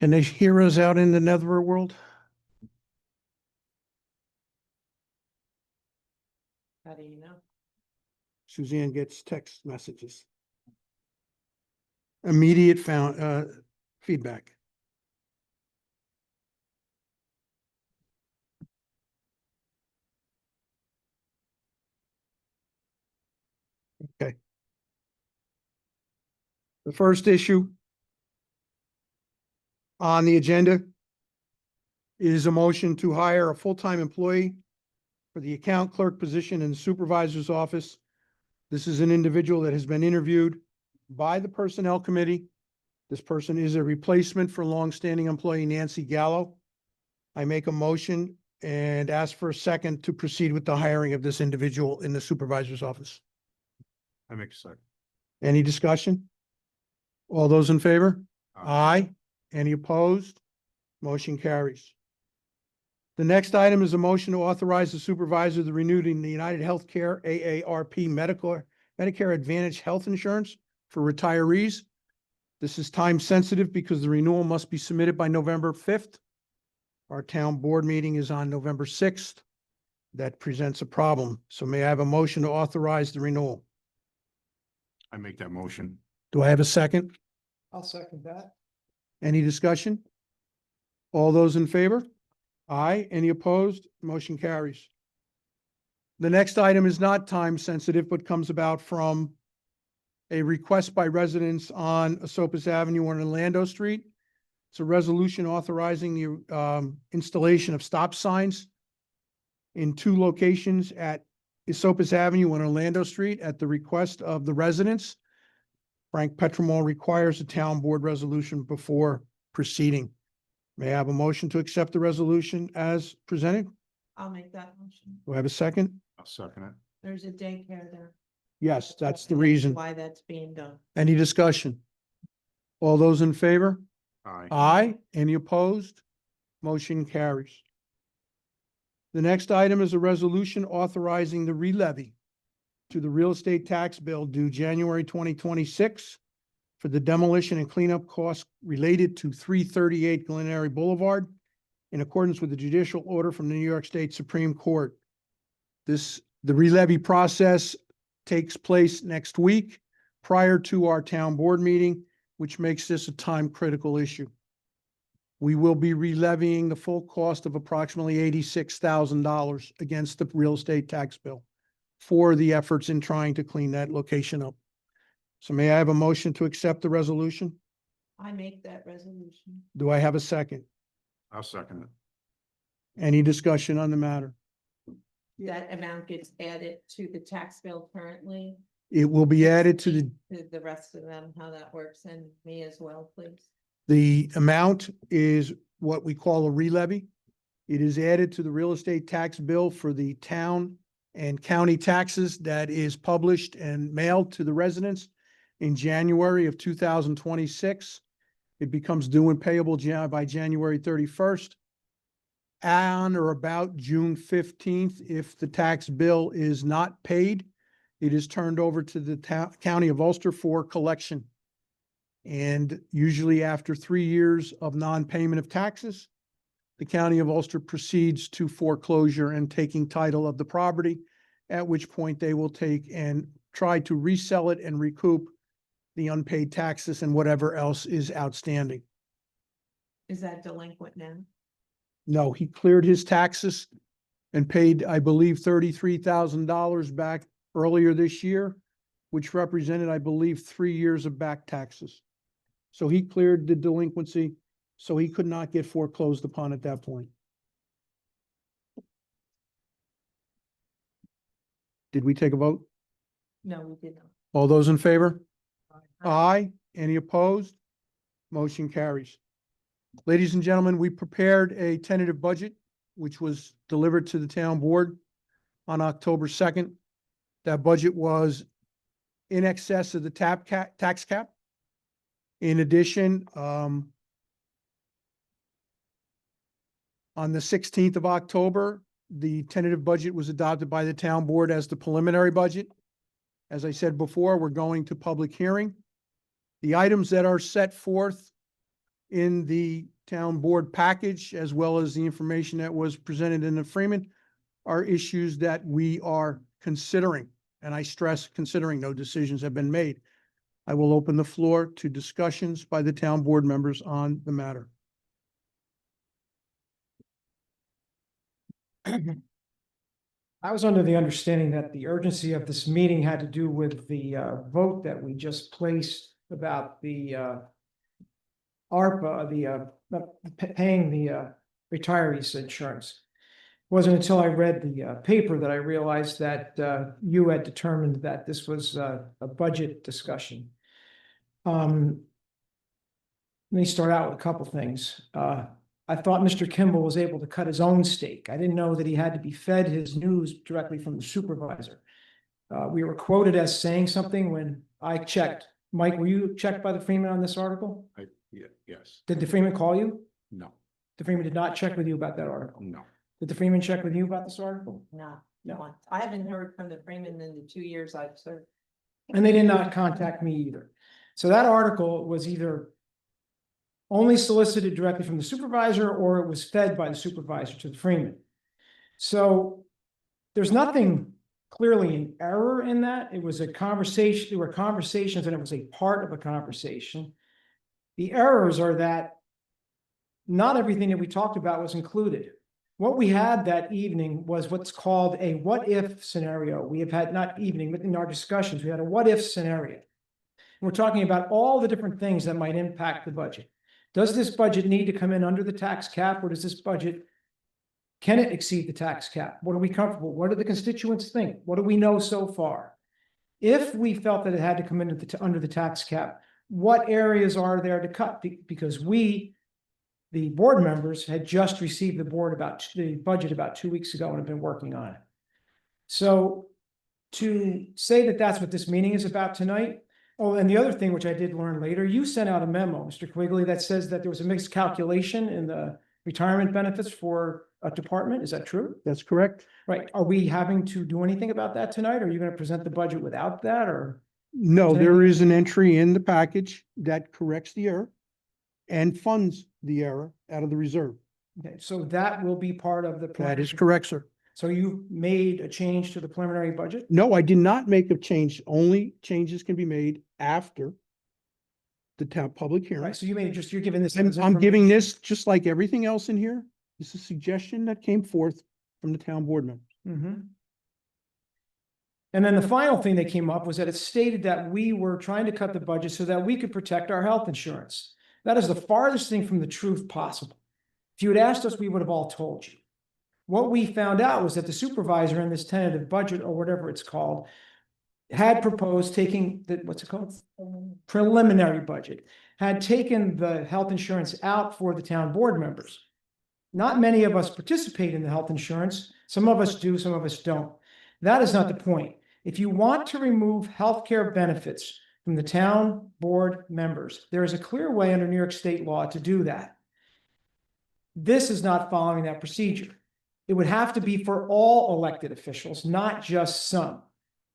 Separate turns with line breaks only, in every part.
Can they hear us out in the netherworld?
How do you know?
Suzanne gets text messages. Immediate feedback. Okay. The first issue on the agenda is a motion to hire a full-time employee for the account clerk position in the supervisor's office. This is an individual that has been interviewed by the Personnel Committee. This person is a replacement for longstanding employee Nancy Gallo. I make a motion and ask for a second to proceed with the hiring of this individual in the supervisor's office.
I make a second.
Any discussion? All those in favor? Aye. Any opposed? Motion carries. The next item is a motion to authorize the supervisor to renew the United Healthcare AARP Medicare Advantage Health Insurance for retirees. This is time sensitive because the renewal must be submitted by November 5th. Our town board meeting is on November 6th. That presents a problem. So may I have a motion to authorize the renewal?
I make that motion.
Do I have a second?
I'll second that.
Any discussion? All those in favor? Aye. Any opposed? Motion carries. The next item is not time sensitive, but comes about from a request by residents on Esopus Avenue on Orlando Street. It's a resolution authorizing the installation of stop signs in 2 locations at Esopus Avenue on Orlando Street at the request of the residents. Frank Petromol requires a town board resolution before proceeding. May I have a motion to accept the resolution as presented?
I'll make that motion.
Do I have a second?
I'll second it.
There's a daycare there.
Yes, that's the reason.
Why that's being done.
Any discussion? All those in favor?
Aye.
Aye. Any opposed? Motion carries. The next item is a resolution authorizing the relevy to the real estate tax bill due January 2026 for the demolition and cleanup costs related to 338 Glen Eyrie Boulevard in accordance with the judicial order from the New York State Supreme Court. The relevy process takes place next week prior to our town board meeting, which makes this a time-critical issue. We will be relevying the full cost of approximately $86,000 against the real estate tax bill for the efforts in trying to clean that location up. So may I have a motion to accept the resolution?
I make that resolution.
Do I have a second?
I'll second it.
Any discussion on the matter?
That amount gets added to the tax bill currently,
It will be added to
the rest of them, how that works, and me as well, please.
the amount is what we call a relevy. It is added to the real estate tax bill for the town and county taxes that is published and mailed to the residents in January of 2026. It becomes due and payable by January 31st. On or about June 15th, if the tax bill is not paid, it is turned over to the county of Ulster for collection. And usually after 3 years of non-payment of taxes, the county of Ulster proceeds to foreclosure and taking title of the property, at which point they will take and try to resell it and recoup the unpaid taxes and whatever else is outstanding.
Is that delinquent now?
No, he cleared his taxes and paid, I believe, $33,000 back earlier this year, which represented, I believe, 3 years of back taxes. So he cleared the delinquency, so he could not get foreclosed upon at that point. Did we take a vote?
No, we did not.
All those in favor? Aye. Any opposed? Motion carries. Ladies and gentlemen, we prepared a tentative budget, which was delivered to the town board on October 2nd. That budget was in excess of the tax cap. In addition, on the 16th of October, the tentative budget was adopted by the town board as the preliminary budget. As I said before, we're going to public hearing. The items that are set forth in the town board package, as well as the information that was presented in the Freeman, are issues that we are considering. And I stress considering, no decisions have been made. I will open the floor to discussions by the town board members on the matter.
I was under the understanding that the urgency of this meeting had to do with the vote that we just placed about the ARPA, paying the retirees insurance. It wasn't until I read the paper that I realized that you had determined that this was a budget discussion. Let me start out with a couple things. I thought Mr. Kimball was able to cut his own steak. I didn't know that he had to be fed his news directly from the supervisor. We were quoted as saying something when I checked. Mike, were you checked by the Freeman on this article?
Yes,
Did the Freeman call you?
no,
The Freeman did not check with you about that article.
no.
Did the Freeman check with you about this article?
No,
No.
no, I haven't heard from the Freeman in the 2 years I've served.
And they did not contact me either. So that article was either only solicited directly from the supervisor or it was fed by the supervisor to the Freeman. So there's nothing clearly in error in that. It was a conversation, there were conversations and it was a part of a conversation. The errors are that not everything that we talked about was included. What we had that evening was what's called a what if scenario. We have had, not evening, but in our discussions, we had a what if scenario. We're talking about all the different things that might impact the budget. Does this budget need to come in under the tax cap, or does this budget, can it exceed the tax cap? What are we comfortable? What do the constituents think? What do we know so far? If we felt that it had to come into under the tax cap, what areas are there to cut? Because we, the board members, had just received the budget about 2 weeks ago and have been working on it. So to say that that's what this meeting is about tonight. Oh, and the other thing, which I did learn later, you sent out a memo, Mr. Quigley, that says that there was a mixed calculation in the retirement benefits for a department. Is that true?
That's correct?
Right. Are we having to do anything about that tonight? Are you going to present the budget without that, or?
No,
Is
there
anything-
is an entry in the package that corrects the error and funds the error out of the reserve.
Okay, so that will be part of the.
That is correct, sir.
So you made a change to the preliminary budget?
No, I did not make a change. Only changes can be made after the town public hearing.
Right, so you made just, you're giving this.
I'm giving this, just like everything else in here, this is a suggestion that came forth from the town board members.
Mhm. And then the final thing that came up was that it stated that we were trying to cut the budget so that we could protect our health insurance. That is the farthest thing from the truth possible. If you had asked us, we would have all told you. What we found out was that the supervisor in this tentative budget, or whatever it's called, had proposed taking the, what's it called? Preliminary budget, had taken the health insurance out for the town board members. Not many of us participate in the health insurance. Some of us do, some of us don't. That is not the point. If you want to remove healthcare benefits from the town board members, there is a clear way under New York state law to do that. This is not following that procedure. It would have to be for all elected officials, not just some.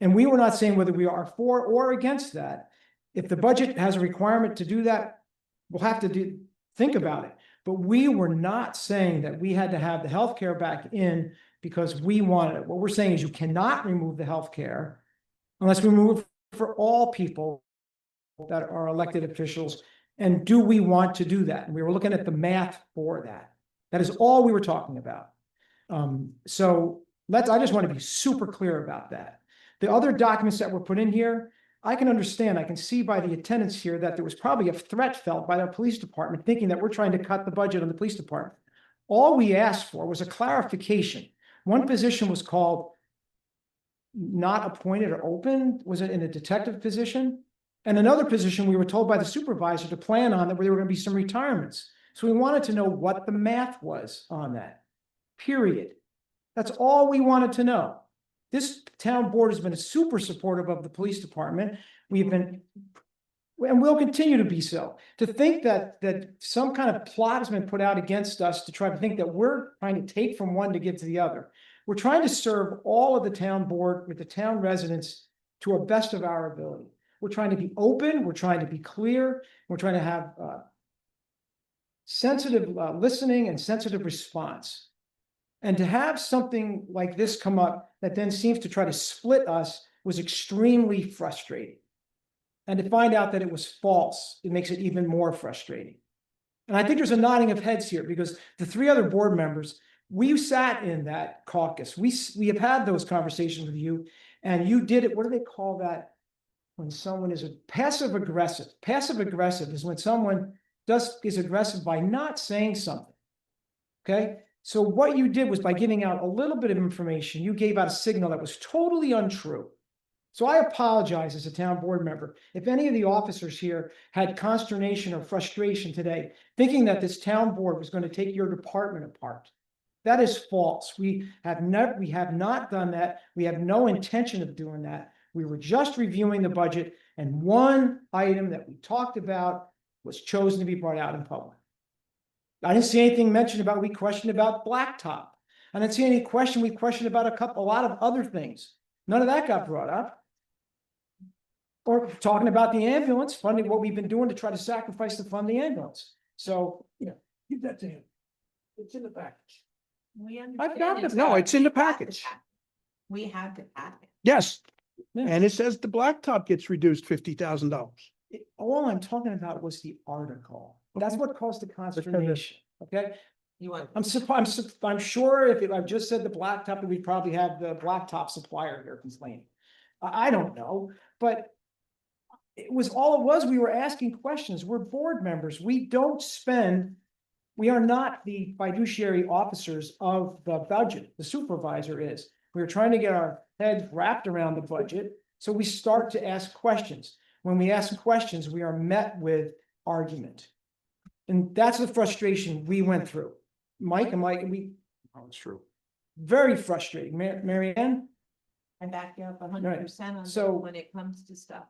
And we were not saying whether we are for or against that. If the budget has a requirement to do that, we'll have to think about it. But we were not saying that we had to have the healthcare back in because we wanted it. What we're saying is you cannot remove the healthcare unless we remove it for all people that are elected officials. And do we want to do that? And we were looking at the math for that. That is all we were talking about. So I just want to be super clear about that. The other documents that were put in here, I can understand, I can see by the attendance here that there was probably a threat felt by the police department, thinking that we're trying to cut the budget on the police department. All we asked for was a clarification. One position was called not appointed or open, was it in a detective position? And another position, we were told by the supervisor to plan on that where there were going to be some retirements. So we wanted to know what the math was on that. Period. That's all we wanted to know. This town board has been super supportive of the police department. We've been, and will continue to be so. To think that some kind of plot has been put out against us to try to think that we're trying to take from one to give to the other. We're trying to serve all of the town board with the town residents to our best of our ability. We're trying to be open. We're trying to be clear. We're trying to have sensitive listening and sensitive response. And to have something like this come up that then seems to try to split us was extremely frustrating. And to find out that it was false, it makes it even more frustrating. And I think there's a nodding of heads here because the three other board members, we sat in that caucus. We have had those conversations with you, and you did it. What do they call that? When someone is a passive aggressive. Passive aggressive is when someone is aggressive by not saying something. Okay? So what you did was by giving out a little bit of information, you gave out a signal that was totally untrue. So I apologize as a town board member. If any of the officers here had consternation or frustration today, thinking that this town board was going to take your department apart. That is false. We have not done that. We have no intention of doing that. We were just reviewing the budget, and one item that we talked about was chosen to be brought out in public. I didn't see anything mentioned about, we questioned about blacktop. I didn't see any question, we questioned about a lot of other things. None of that got brought up. Or talking about the ambulance, funding what we've been doing to try to sacrifice to fund the ambulance. So,
Give that to him. It's in the package.
I've
got it. No, it's in the package.
We have the package.
Yes,
Yeah.
and it says the blacktop gets reduced $50,000.
all I'm talking about was the article. That's what caused the consternation, okay?
You want?
I'm sure if I've just said the blacktop, we'd probably have the blacktop supplier here complaining. I don't know, but all it was, we were asking questions. We're board members. We are not the fiduciary officers of the budget. The supervisor is. We're trying to get our heads wrapped around the budget. So we start to ask questions. When we ask questions, we are met with argument. And that's the frustration we went through. Mike,
Oh, it's true.
very frustrating. Mary Ann?
I back you up 100% on
So-
that when it comes to stuff.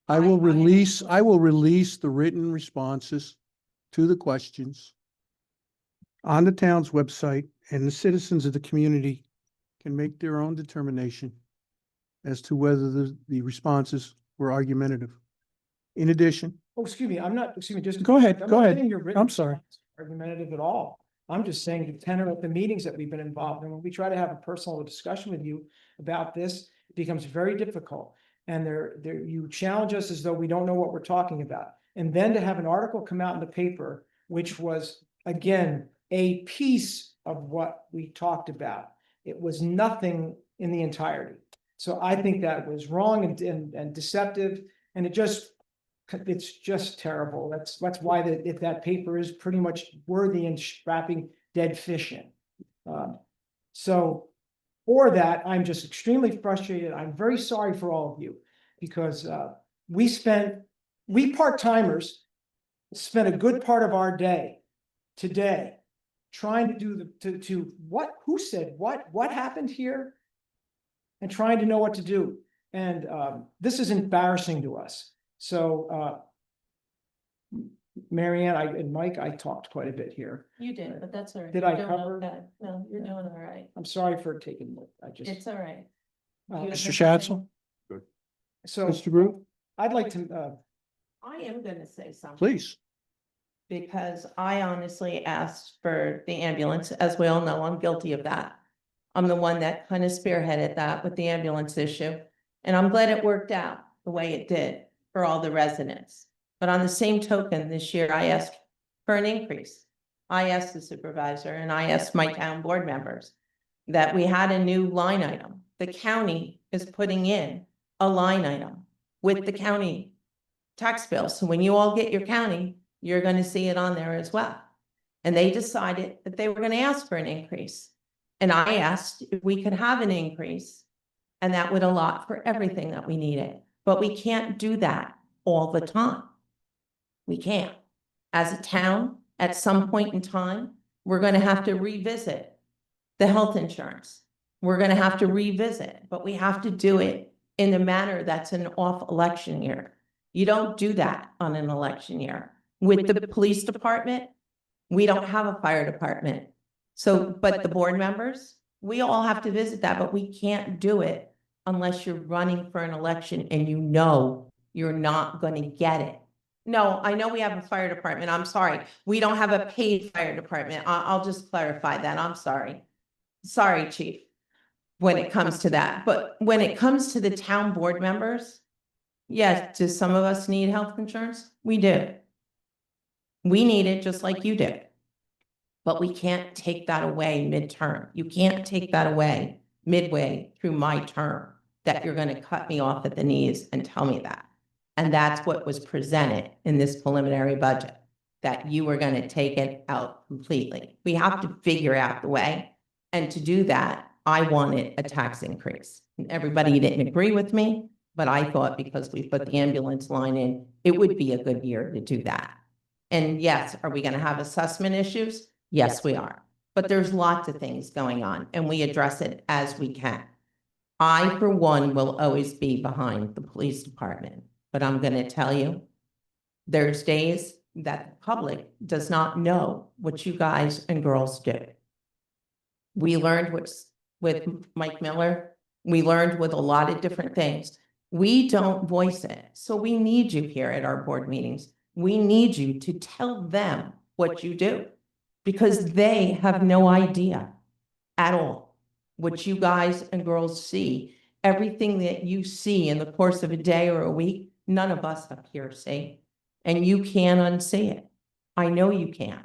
I will
I-
release the written responses to the questions on the town's website, and the citizens of the community can make their own determination as to whether the responses were argumentative. In addition,
Oh, excuse me, just.
Go ahead,
I'm
go
not
ahead.
saying your written
I'm sorry.
response is Argumentative at all. I'm just saying the tenor of the meetings that we've been involved in, when we try to have a personal discussion with you about this, it becomes very difficult. And you challenge us as though we don't know what we're talking about. And then to have an article come out in the paper, which was, again, a piece of what we talked about. It was nothing in the entirety. So I think that was wrong and deceptive, and it's just terrible. That's why if that paper is pretty much worthy in strapping dead fish in. So for that, I'm just extremely frustrated. I'm very sorry for all of you because we part-timers spent a good part of our day today trying to do who said what happened here, and trying to know what to do. And this is embarrassing to us. So Mary Ann, and Mike, I talked quite a bit here.
You did, but that's all right.
Did
You're
I
doing
cover-
okay. No, you're doing all right.
I'm sorry for taking,
It's all right.
Uh,
You
Mr.
have
Schatzel,
so
Mr. Groot,
I'd like to,
I am gonna say something.
please.
Because I honestly asked for the ambulance. As we all know, I'm guilty of that. I'm the one that kind of spearheaded that with the ambulance issue. And I'm glad it worked out the way it did for all the residents. But on the same token, this year I asked for an increase. I asked the supervisor and I asked my town board members that we had a new line item. The county is putting in a line item with the county tax bill. So when you all get your county, you're going to see it on there as well. And they decided that they were going to ask for an increase. And I asked if we could have an increase, and that would allot for everything that we needed. But we can't do that all the time. We can't. As a town, at some point in time, we're going to have to revisit the health insurance. We're going to have to revisit, but we have to do it in a manner that's an off election year. You don't do that on an election year. With the police department, we don't have a fire department. So, but the board members, we all have to visit that, but we can't do it unless you're running for an election and you know you're not going to get it. No, I know we have a fire department. I'm sorry. We don't have a paid fire department. I'll just clarify that. I'm sorry. Sorry, chief. When it comes to that, but when it comes to the town board members, yes, do some of us need health insurance? We do. We need it just like you do. But we can't take that away midterm. You can't take that away midway through my term, that you're going to cut me off at the knees and tell me that. And that's what was presented in this preliminary budget, that you were going to take it out completely. We have to figure out the way. And to do that, I wanted a tax increase. And everybody didn't agree with me, but I thought because we put the ambulance line in, it would be a good year to do that. And yes, are we going to have assessment issues? Yes, we are. But there's lots of things going on and we address it as we can. I, for one, will always be behind the police department, but I'm going to tell you, there's days that the public does not know what you guys and girls do. We learned with Mike Miller. We learned with a lot of different things. We don't voice it. So we need you here at our board meetings. We need you to tell them what you do because they have no idea at all what you guys and girls see. Everything that you see in the course of a day or a week, none of us up here see. And you can unsee it. I know you can.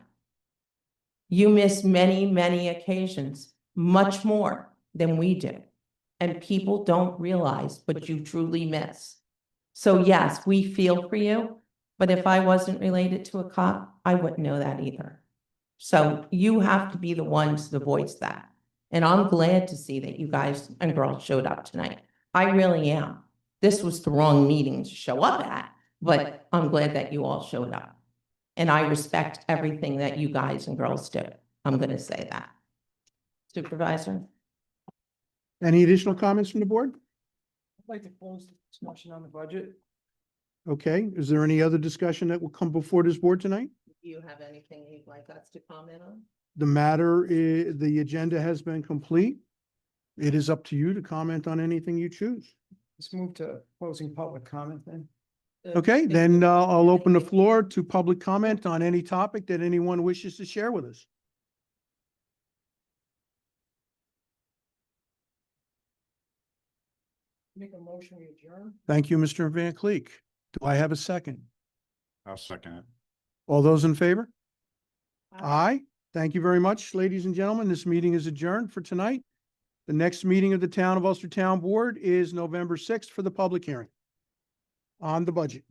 You miss many, many occasions, much more than we do. And people don't realize what you truly miss. So yes, we feel for you, but if I wasn't related to a cop, I wouldn't know that either. So you have to be the ones to voice that. And I'm glad to see that you guys and girls showed up tonight. I really am. This was the wrong meeting to show up at, but I'm glad that you all showed up. And I respect everything that you guys and girls do. I'm going to say that. Supervisor?
Any additional comments from the board?
I'd like to close the discussion on the budget.
Okay, is there any other discussion that will come before this board tonight?
Do you have anything you'd like us to comment on?
The matter, the agenda has been complete. It is up to you to comment on anything you choose.
Let's move to closing public comment then.
Okay, then I'll open the floor to public comment on any topic that anyone wishes to share with us.
Make a motion, we adjourn.
Thank you, Mr. Van Cleek. Do I have a second?
I'll second it.
All those in favor? Aye. Thank you very much, ladies and gentlemen. This meeting is adjourned for tonight. The next meeting of the Town of Ulster Town Board is November 6th for the public hearing on the budget.